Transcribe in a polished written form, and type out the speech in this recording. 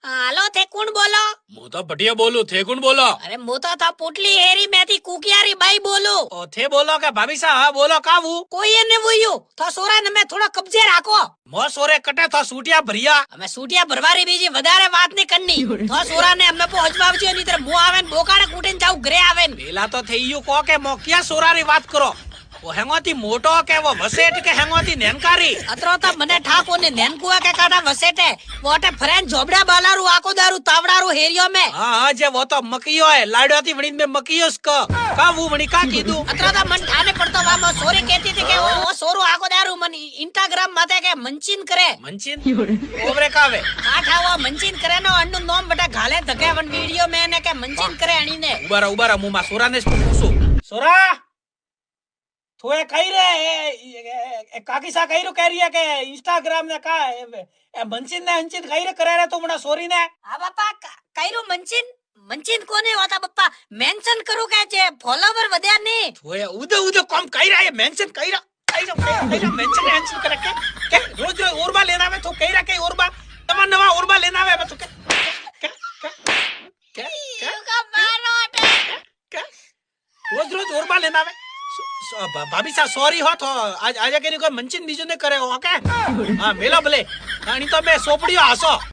હાલો थे कौन बोलो? હું તો ભટિયા બોલું, થે કોણ બોલો? अरे मु तो था पुटली हेरी मैं थी कुकियारी बाई बोलू। ઓ થે બોલો કે ભાભી સા? હા બોલો કાવું? कोई ने वुयू तो सोरा ने मैं थोड़ा कब्जे राखो। મો સોરે કટે તો સૂટિયા ભરિયા. અમે સૂટિયા ભરવારી બીજી વધારે વાત ની કરની તો સોરા ને અમે પહોંચવાવજો ની તર મુ આવેન બોકાડે કૂટીને જાવ ઘરે આવેન। પેલા તો થઈ ગયું કો કે મોકિયા સોરારી વાત કરો. ઓ હેંગોતી મોટો કે વો વસેટ કે હેંગોતી નેનકારી? અત્રો તો મને ઠાકો ને નેનકુआ के काटा वसेटे वोटे फ्रेंड झोबड़ा बालारू आको दारू तावड़ारू हेरियो में। હા હા જે વો તો મકીયો હે લાડ્યોથી વણીને મે મકીયો સ કાવું વણી કા કીધું? અત્રો તો મન ઠાને પડતો વા સોરી કહેતી હતી કે ઓ સોરો આકો દાरू મને ઇન્સ્ટાગ્રામ માથે કે મંચીન કરે। મંચીન ઓબરે કાવે આઠાવો મંચીન કરે નો અન્નુ નોમ બટા ઘાલે ધકેવન વિડિયો મે ને કે મંચીન કરે અણીને। ઉબારા હું માં સોરાને જ પૂછું। સોરા થોએ કઈ રે એ કાકી સા કઈ કહ રહી है કે इंस्टाग्राम ને કા એ મંચીન ને અંચીન કઈ રે કરે રે તું મણા સોરી ને? હા બાપા કઈરો મંચીન મંચીન કોને હોતા બાપા મેન્શન કરું કે છે ફોલોવર વધ્યા ની થોએ ઉદે કોમ કઈ રહ્યા મેન્શન કઈ રહ્યા મેન્શન મેન્શન કરે કે રોજ ઓરબા લેના આવે તો કઈ રહ્યા કે ઓરબા તમાર નવા ઓરબા લેના આવે તો કે રોજ ઓરબા લેના આવે। ભાભી સા સોરી હો તો આજે કે કોઈ મંચીન બીજું ને કરે ઓકે હા મેલો ભલે આની તો બે સોપડીઓ હાસો।